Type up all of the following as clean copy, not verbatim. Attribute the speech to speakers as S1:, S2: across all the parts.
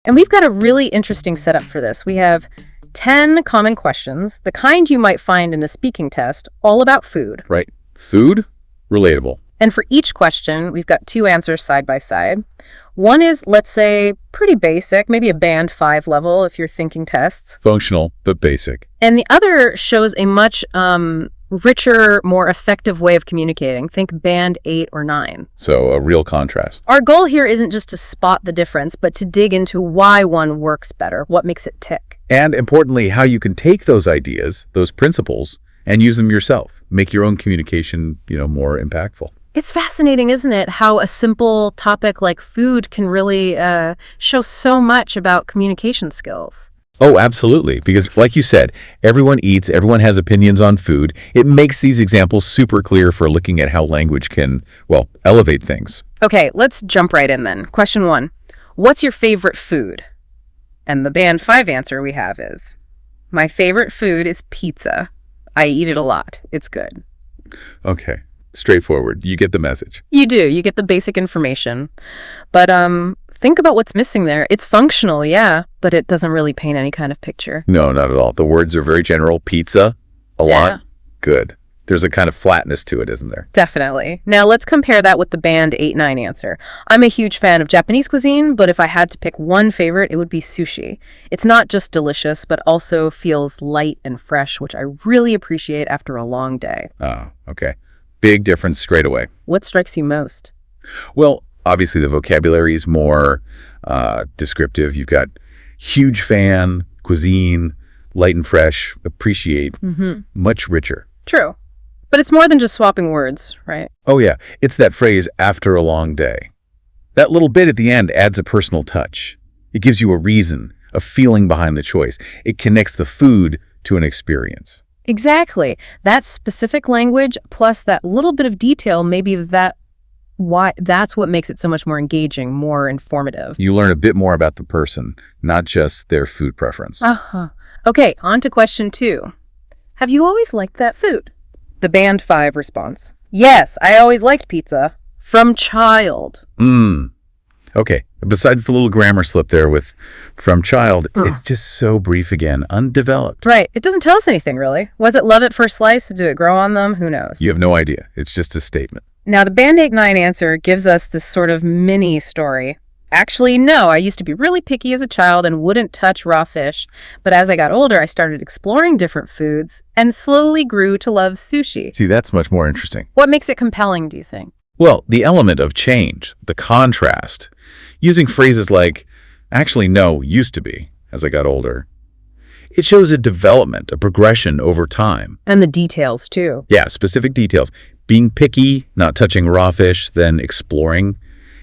S1: And we've got a really interesting setup for this. We have 10 common questions, the kind you might find in a speaking test, all about food.
S2: Right. Food, relatable.
S1: And for each question, we've got 2 answers side by side. One is, let's say, pretty basic, maybe a band 5 level if you're thinking tests.
S2: Functional, but basic.
S1: And the other shows a much richer, more effective way of communicating. Think band 8 or 9.
S2: So a real contrast.
S1: Our goal here isn't just to spot the difference, but to dig into why one works better, what makes it tick.
S2: And importantly, how you can take those ideas, those principles, and use them yourself. Make your own communication, more impactful.
S1: It's fascinating, isn't it, how a simple topic like food can really show so much about communication skills.
S2: Oh, absolutely. Because like you said, everyone eats, everyone has opinions on food. It makes these examples super clear for looking at how language can, elevate things.
S1: Okay, let's jump right in then. Question 1. What's your favorite food? And the band 5 answer we have is, my favorite food is pizza. I eat it a lot. It's good.
S2: Okay. Straightforward. You get the message.
S1: You do. You get the basic information. But think about what's missing there. It's functional, yeah, but it doesn't really paint any kind of picture.
S2: No, not at all. The words are very general. Pizza, a lot, good. There's a kind of flatness to it, isn't there?
S1: Definitely. Now let's compare that with the band 8-9 answer. I'm a huge fan of Japanese cuisine, but if I had to pick one favorite, it would be sushi. It's not just delicious, but also feels light and fresh, which I really appreciate after a long day.
S2: Oh, okay. Big difference straight away.
S1: What strikes you most?
S2: Well, obviously the vocabulary is more descriptive. You've got huge fan, cuisine, light and fresh, appreciate, much richer.
S1: True. But it's more than just swapping words, right?
S2: Oh yeah, it's that phrase, after a long day. That little bit at the end adds a personal touch. It gives you a reason, a feeling behind the choice. It connects the food to an experience.
S1: Exactly. That specific language plus that little bit of detail, maybe that's what makes it so much more engaging, more informative.
S2: You learn a bit more about the person, not just their food preference.
S1: Okay, on to question 2. Have you always liked that food? The band 5 response. Yes, I always liked pizza. From child.
S2: Okay. Besides the little grammar slip there with from child, it's just so brief again, undeveloped.
S1: Right. It doesn't tell us anything, really. Was it love at first slice? Did it grow on them? Who knows?
S2: You have no idea. It's just a statement.
S1: Now, the band 8-9 answer gives us this sort of mini story. Actually, no, I used to be really picky as a child and wouldn't touch raw fish. But as I got older, I started exploring different foods and slowly grew to love sushi.
S2: See, that's much more interesting.
S1: What makes it compelling, do you think?
S2: Well, the element of change, the contrast, using phrases like, actually, no, used to be, as I got older. It shows a development, a progression over time.
S1: And the details, too.
S2: Yeah, specific details. Being picky, not touching raw fish, then exploring.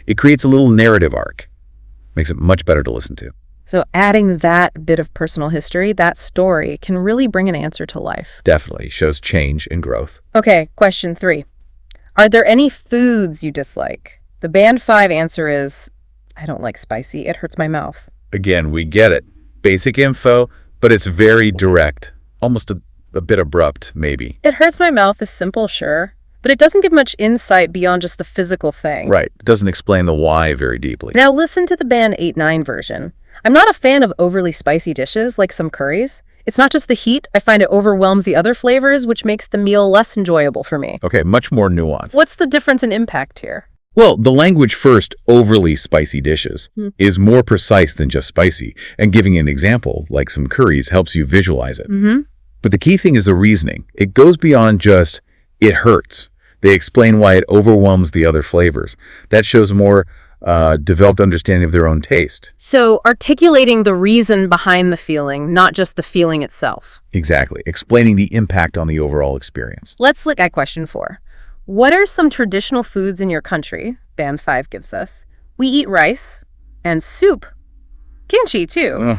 S2: It creates a little narrative arc. Makes it much better to listen to.
S1: So adding that bit of personal history, that story, can really bring an answer to life.
S2: Definitely shows change and growth.
S1: Okay, question 3. Are there any foods you dislike? The band 5 answer is, I don't like spicy. It hurts my mouth.
S2: Again, we get it. Basic info, but it's very direct. Almost a bit abrupt, maybe.
S1: It hurts my mouth is simple, sure. But it doesn't give much insight beyond just the physical thing.
S2: Right. It doesn't explain the why very deeply.
S1: Now listen to the band 8-9 version. I'm not a fan of overly spicy dishes like some curries. It's not just the heat. I find it overwhelms the other flavors, which makes the meal less enjoyable for me.
S2: Okay, much more nuanced.
S1: What's the difference in impact here?
S2: Well, the language first, overly spicy dishes, is more precise than just spicy. And giving an example, like some curries, helps you visualize it. But the key thing is the reasoning. It goes beyond just, it hurts. They explain why it overwhelms the other flavors. That shows more developed understanding of their own taste.
S1: So articulating the reason behind the feeling, not just the feeling itself.
S2: Exactly. Explaining the impact on the overall experience.
S1: Let's look at question 4. What are some traditional foods in your country? Band 5 gives us. We eat rice and soup. Kimchi, too.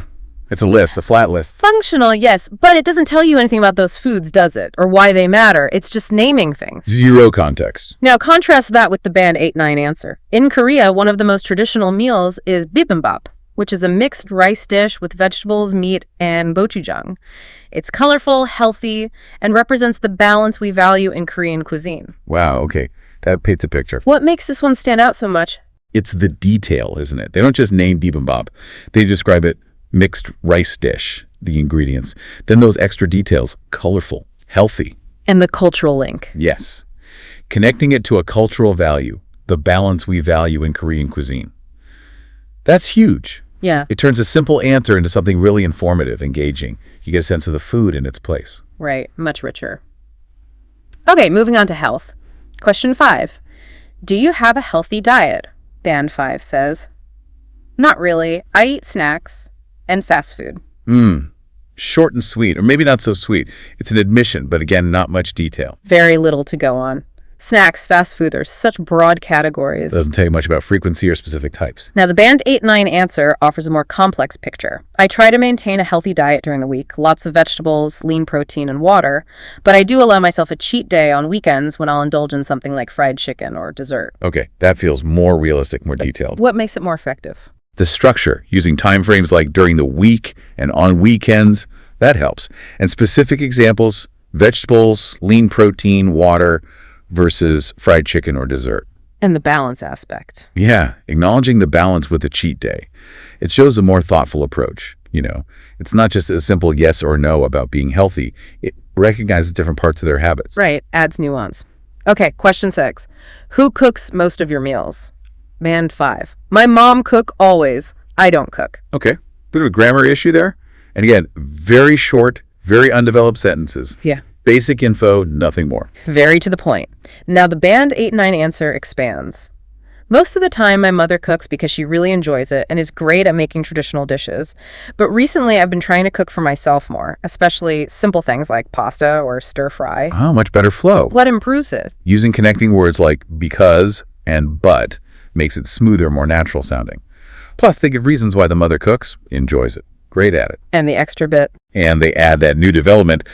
S2: It's a list, a flat list.
S1: Functional, yes, but it doesn't tell you anything about those foods, does it? Or why they matter. It's just naming things.
S2: Zero context.
S1: Now, contrast that with the band 8-9 answer. In Korea, one of the most traditional meals is bibimbap, which is a mixed rice dish with vegetables, meat, and gochujang. It's colorful, healthy, and represents the balance we value in Korean cuisine.
S2: Wow, okay. That paints a picture.
S1: What makes this one stand out so much?
S2: It's the detail, isn't it? They don't just name bibimbap. They describe it mixed rice dish, the ingredients. Then those extra details, colorful, healthy.
S1: And the cultural link.
S2: Yes. Connecting it to a cultural value, the balance we value in Korean cuisine. That's huge.
S1: Yeah.
S2: It turns a simple answer into something really informative, engaging. You get a sense of the food in its place.
S1: Right. Much richer. Okay, moving on to health. Question 5. Do you have a healthy diet? Band 5 says, not really. I eat snacks and fast food.
S2: Short and sweet, or maybe not so sweet. It's an admission, but again, not much detail.
S1: Very little to go on. Snacks, fast food, are such broad categories.
S2: Doesn't tell you much about frequency or specific types.
S1: Now, the Band 8-9 answer offers a more complex picture. I try to maintain a healthy diet during the week, lots of vegetables, lean protein, and water, but I do allow myself a cheat day on weekends when I'll indulge in something like fried chicken or dessert.
S2: Okay, that feels more realistic, more detailed.
S1: What makes it more effective?
S2: The structure, using time frames like during the week and on weekends, that helps. And specific examples, vegetables, lean protein, water, versus fried chicken or dessert.
S1: And the balance aspect.
S2: Yeah, acknowledging the balance with a cheat day. It shows a more thoughtful approach. It's not just a simple yes or no about being healthy. It recognizes different parts of their habits.
S1: Right, adds nuance. Okay, question 6. Who cooks most of your meals? Band 5. My mom cook always. I don't cook.
S2: Okay, bit of a grammar issue there. And again, very short, very undeveloped sentences.
S1: Yeah.
S2: Basic info, nothing more.
S1: Very to the point. Now the Band 8-9 answer expands. Most of the time my mother cooks because she really enjoys it and is great at making traditional dishes. But recently I've been trying to cook for myself more, especially simple things like pasta or stir fry.
S2: Oh, much better flow.
S1: What improves it?
S2: Using connecting words like because and but makes it smoother, more natural sounding. Plus, they give reasons why the mother cooks, enjoys it, great at it.
S1: And the extra bit.
S2: And they add that new development.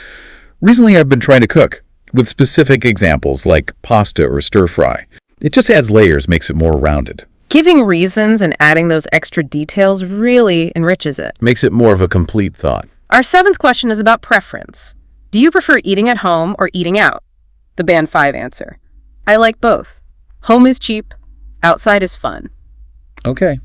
S2: Recently, I've been trying to cook with specific examples like pasta or stir fry. It just adds layers, makes it more rounded.
S1: Giving reasons and adding those extra details really enriches it.
S2: Makes it more of a complete thought.
S1: Our 7th question is about preference. Do you prefer eating at home or eating out? The Band 5 answer. I like both. Home is cheap. Outside is fun.
S2: Okay.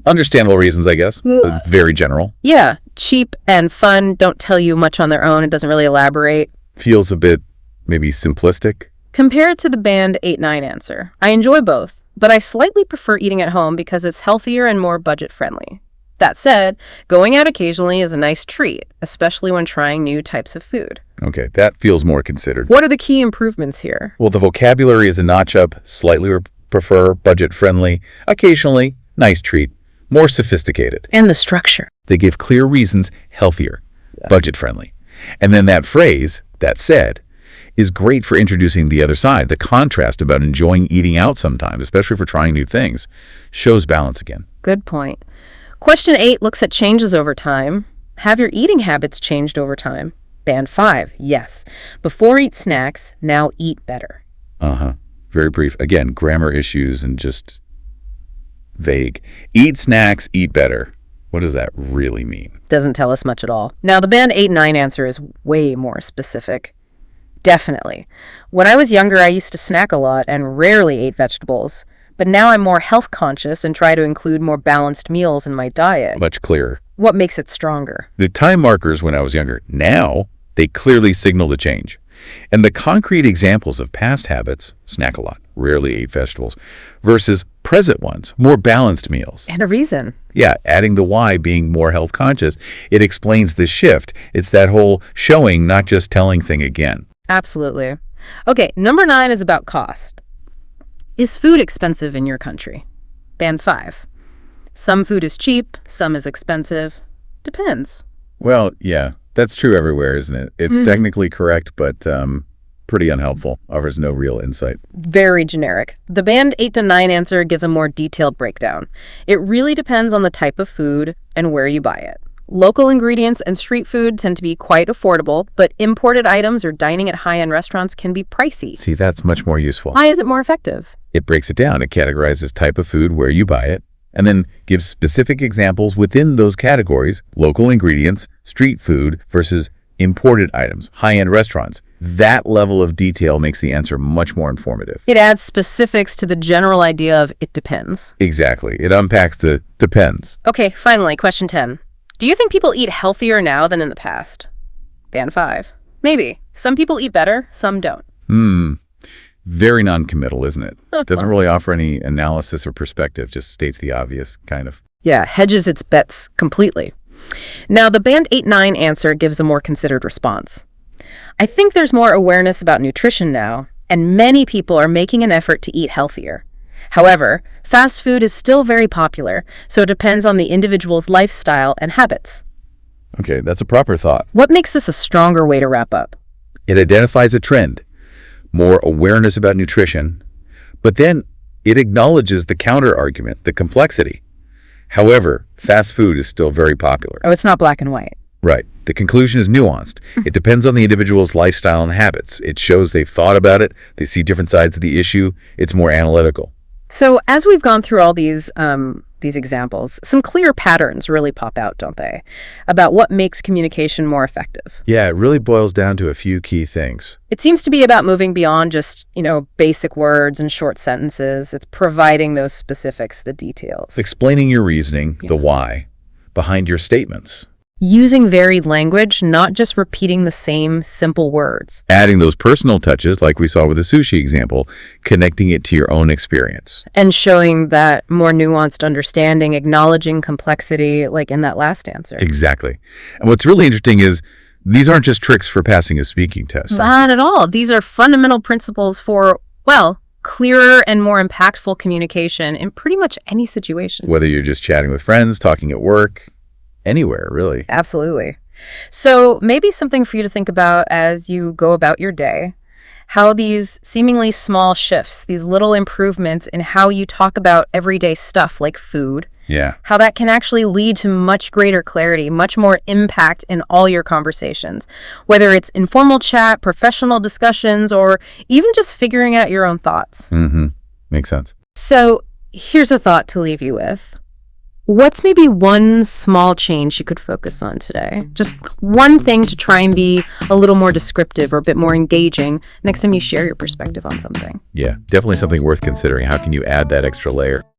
S2: Understandable reasons, I guess. Very general.
S1: Yeah, cheap and fun don't tell you much on their own. It doesn't really elaborate.
S2: Feels a bit, maybe simplistic.
S1: Compare it to the Band 8-9 answer. I enjoy both, but I slightly prefer eating at home because it's healthier and more budget-friendly. That said, going out occasionally is a nice treat, especially when trying new types of food.
S2: Okay, that feels more considered.
S1: What are the key improvements here?
S2: Well, the vocabulary is a notch up, slightly prefer, budget-friendly, occasionally, nice treat. More sophisticated.
S1: And the structure.
S2: They give clear reasons, healthier, budget-friendly. And then that phrase, that said, is great for introducing the other side. The contrast about enjoying eating out sometimes, especially for trying new things, shows balance again.
S1: Good point. Question 8 looks at changes over time. Have your eating habits changed over time? Band 5, yes. Before eat snacks, now eat better.
S2: Very brief. Again, grammar issues and just vague. Eat snacks, eat better. What does that really mean?
S1: Doesn't tell us much at all. Now, the Band 8-9 answer is way more specific. Definitely. When I was younger, I used to snack a lot and rarely ate vegetables. But now I'm more health conscious and try to include more balanced meals in my diet.
S2: Much clearer.
S1: What makes it stronger?
S2: The time markers when I was younger, now they clearly signal the change. And the concrete examples of past habits, snack a lot, rarely ate vegetables, versus present ones, more balanced meals.
S1: And a reason.
S2: Yeah, adding the why being more health conscious, it explains the shift. It's that whole showing, not just telling thing again.
S1: Absolutely. Okay, number 9 is about cost. Is food expensive in your country? Band 5. Some food is cheap, some is expensive. Depends.
S2: Well, yeah, that's true everywhere, isn't it? It's technically correct, but pretty unhelpful. Offers no real insight.
S1: Very generic. The Band 8-9 answer gives a more detailed breakdown. It really depends on the type of food and where you buy it. Local ingredients and street food tend to be quite affordable, but imported items or dining at high-end restaurants can be pricey.
S2: See, that's much more useful.
S1: Why is it more effective?
S2: It breaks it down. It categorizes type of food, where you buy it, and then gives specific examples within those categories, local ingredients, street food versus imported items, high-end restaurants. That level of detail makes the answer much more informative.
S1: It adds specifics to the general idea of it depends.
S2: Exactly. It unpacks the depends.
S1: Okay, finally, question 10. Do you think people eat healthier now than in the past? Band 5. Maybe. Some people eat better, some don't.
S2: Very non-committal, isn't it? Doesn't really offer any analysis or perspective, just states the obvious, kind of.
S1: Yeah, hedges its bets completely. Now, the Band 8-9 answer gives a more considered response. I think there's more awareness about nutrition now, and many people are making an effort to eat healthier. However, fast food is still very popular, so it depends on the individual's lifestyle and habits.
S2: Okay, that's a proper thought.
S1: What makes this a stronger way to wrap up?
S2: It identifies a trend, more awareness about nutrition, but then it acknowledges the counter-argument, the complexity. However, fast food is still very popular.
S1: Oh, it's not black and white.
S2: Right. The conclusion is nuanced. It depends on the individual's lifestyle and habits. It shows they've thought about it, they see different sides of the issue, it's more analytical.
S1: So as we've gone through all these examples, some clear patterns really pop out, don't they, about what makes communication more effective?
S2: Yeah, it really boils down to a few key things.
S1: It seems to be about moving beyond just, basic words and short sentences. It's providing those specifics, the details.
S2: Explaining your reasoning, the why, behind your statements.
S1: Using varied language, not just repeating the same simple words.
S2: Adding those personal touches, like we saw with the sushi example, connecting it to your own experience.
S1: And showing that more nuanced understanding, acknowledging complexity, like in that last answer.
S2: Exactly. And what's really interesting is these aren't just tricks for passing a speaking test.
S1: Not at all. These are fundamental principles for, clearer and more impactful communication in pretty much any situation.
S2: Whether you're just chatting with friends, talking at work, anywhere, really.
S1: Absolutely. So maybe something for you to think about as you go about your day, how these seemingly small shifts, these little improvements in how you talk about everyday stuff like food, how that can actually lead to much greater clarity, much more impact in all your conversations, whether it's informal chat, professional discussions, or even just figuring out your own thoughts.
S2: Makes sense.
S1: So here's a thought to leave you with. What's maybe one small change you could focus on today? Just one thing to try and be a little more descriptive or a bit more engaging next time you share your perspective on something.
S2: Yeah, definitely something worth considering. How can you add that extra layer?